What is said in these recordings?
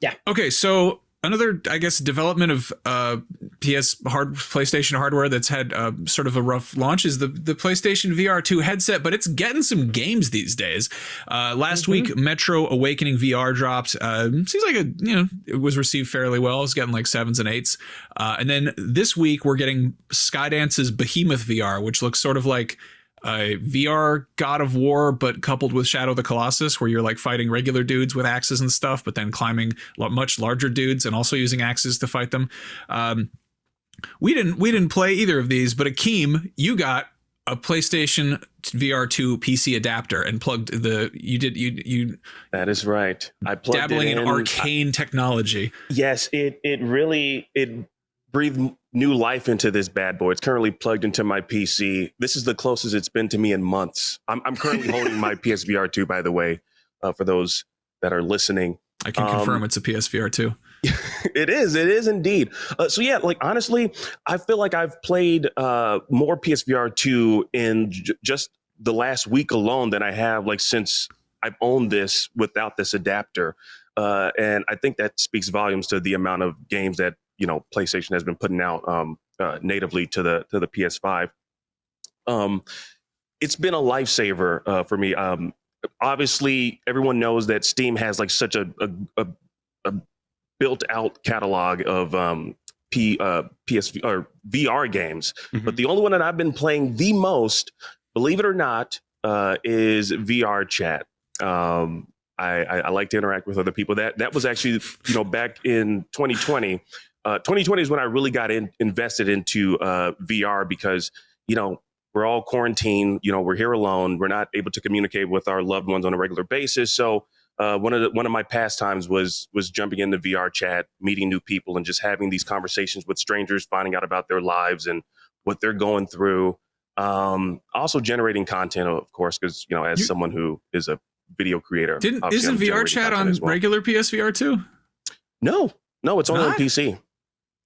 Yeah. Okay, so another, I guess, development of PlayStation hardware that's had sort of a rough launch is the PlayStation VR2 headset, but it's getting some games these days. Last week, Metro Awakening VR dropped. Seems like it was received fairly well. It's getting like 7s and 8s. And then this week, we're getting Skydance's Behemoth VR, which looks sort of like a VR God of War, but coupled with Shadow of the Colossus, where you're like fighting regular dudes with axes and stuff, but then climbing much larger dudes and also using axes to fight them. We didn't play either of these, but Akeem, you got a PlayStation VR2 PC adapter and plugged you. That is right. I plugged dabbling it in arcane technology. Yes, it breathed new life into this bad boy. It's currently plugged into my PC. This is the closest it's been to me in months. I'm currently holding my PSVR2, by the way, for those that are listening. I can confirm it's a PSVR2. It is indeed. So yeah, like honestly, I feel like I've played more PSVR2 in just the last week alone than I have like since I've owned this without this adapter. And I think that speaks volumes to the amount of games that PlayStation has been putting out natively to the PS5. It's been a lifesaver for me. Obviously, everyone knows that Steam has like such a built out catalog of PSV or VR games, but the only one that I've been playing the most, believe it or not, is VR chat. I like to interact with other people. That was actually back in 2020. 2020 is when I really got invested into VR because we're all quarantined. We're here alone. We're not able to communicate with our loved ones on a regular basis. So one of my pastimes was jumping into VR chat, meeting new people, and just having these conversations with strangers, finding out about their lives and what they're going through. Also generating content, of course, because as someone who is a video creator, isn't VR chat on regular PSVR too? No, it's only on PC.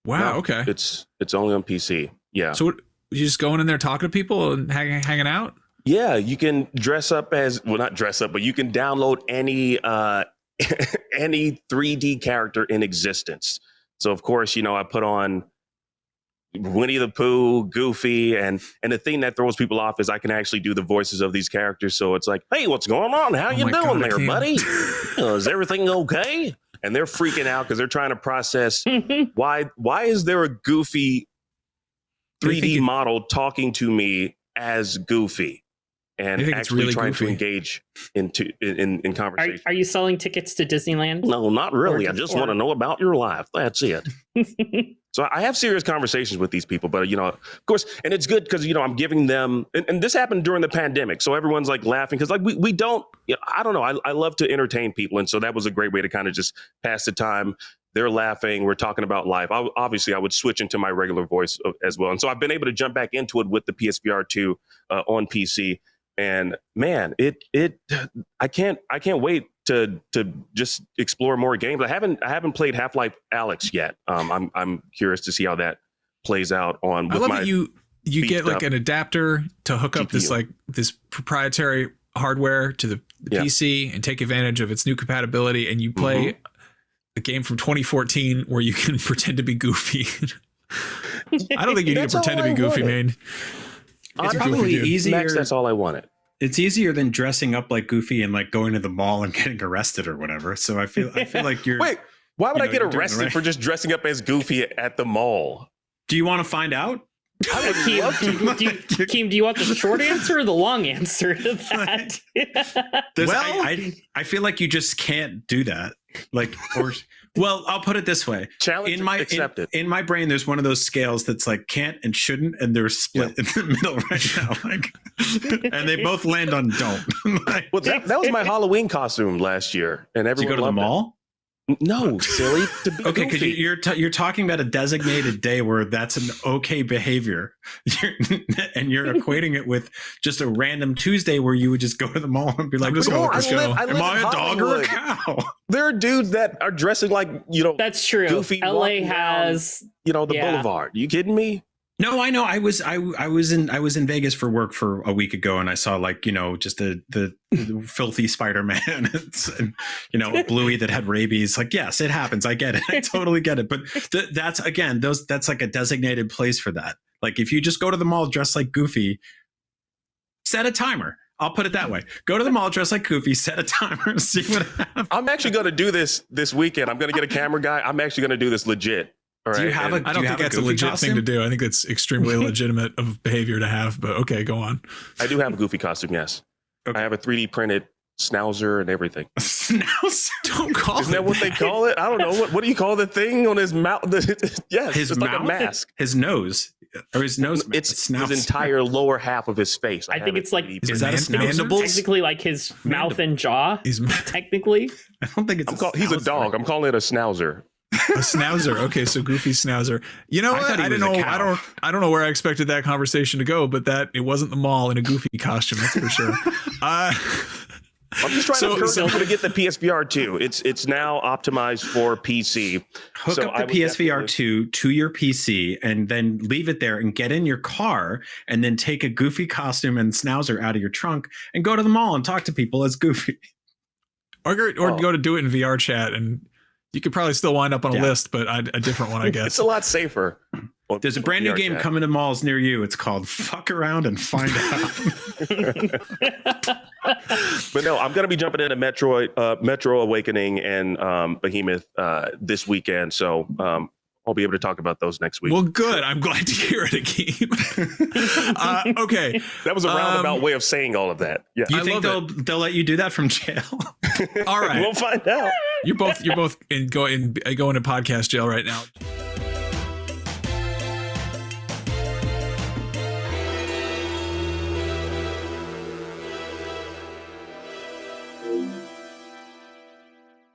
Wow. No, okay. It's only on PC. Yeah. So you just going in there talking to people and hanging out? Yeah, you can dress up not dress up, but you can download any 3D character in existence. So of course, I put on Winnie the Pooh, Goofy, and the thing that throws people off is I can actually do the voices of these characters. So it's like, hey, what's going on? How you doing there, buddy? Is everything okay? And they're freaking out because they're trying to process why is there a Goofy 3D model talking to me as Goofy and actually really trying to engage in conversation. Are you selling tickets to Disneyland? No, not really. I just want to know about your life. That's it. So I have serious conversations with these people, but of course, and it's good because I'm giving them, and this happened during the pandemic, so everyone's like laughing because like we don't, I don't know, I love to entertain people, and so that was a great way to kind of just pass the time. They're laughing, we're talking about life. Obviously, I would switch into my regular voice as well, and so I've been able to jump back into it with the PSVR2 on PC, and man, I can't wait to just explore more games. I haven't played Half-Life Alyx yet. I'm curious to see how that plays out on. I love that you get like an adapter to hook up GPU. this proprietary hardware to the PC and take advantage of its new compatibility, and you play a game from 2014 where you can pretend to be Goofy. I don't think you need to pretend to be Goofy, man. It's probably easier. Max, that's all I wanted. It's easier than dressing up like Goofy and like going to the mall and getting arrested or whatever. So I feel like you're. Wait, why would I get arrested for just dressing up as Goofy at the mall? Do you want to find out? I would love to. Keem, do you want the short answer or the long answer to that? I feel like you just can't do that. Well, I'll put it this way. Challenge accepted. In my brain, there's one of those scales that's like can't and shouldn't, and they're split in the middle right now. And they both land on don't. Well, that was my Halloween costume last year, and everyone Did you go to the mall? No, silly. Okay, because you're talking about a designated day where that's an okay behavior, and you're equating it with just a random Tuesday where you would just go to the mall and be like, "Let's go." Am I a dog or a cow? There are dudes that are dressing like That's true. Goofy. LA has the boulevard. You kidding me? No, I know. I was in Vegas for work for a week ago, and I saw just the filthy Spider-Man, and a Bluey that had rabies. Like, yes, it happens. I get it. I totally get it. But that's like a designated place for that. Like, if you just go to the mall dressed like Goofy, set a timer. I'll put it that way. Go to the mall dressed like Goofy, set a timer, and see what happens. I'm actually going to do this weekend. I'm going to get a camera guy. I'm actually going to do this legit. All right. I don't think that's a legit thing to do. I think that's extremely legitimate of behavior to have, but okay, go on. I do have a Goofy costume, yes. Okay. I have a 3D printed schnauzer and everything. Schnauzer? Don't call Isn't that what they call it? I don't know. What do you call the thing on his mouth? Yes, his mouth? Like a mask. His nose. Or his nose. It's his entire lower half of his face. I think it's like, is that a mandibles? Technically like his mouth and jaw. Technically. I don't think it's he's a dog. I'm calling it a schnauzer. A schnauzer. Okay, so Goofy schnauzer. You know what? I don't know. I don't know where I expected that conversation to go, but it wasn't the mall in a Goofy costume. That's for sure. I'm just trying to encourage people to get the PSVR2. It's now optimized for PC. Hook up the PSVR2 to your PC and then leave it there and get in your car and then take a Goofy costume and schnauzer out of your trunk and go to the mall and talk to people as Goofy. Or go to do it in VR chat, and you could probably still wind up on a list, but a different one, I guess. It's a lot safer. There's a brand new game coming to malls near you. It's called Fuck Around and Find Out. But no, I'm going to be jumping into Metro Awakening and Behemoth this weekend. So I'll be able to talk about those next week. Well, good. I'm glad to hear it, Akeem. Okay. That was a roundabout way of saying all of that. Yeah. Do you think they'll let you do that from jail? All right. We'll find out. You're both go into podcast jail right now.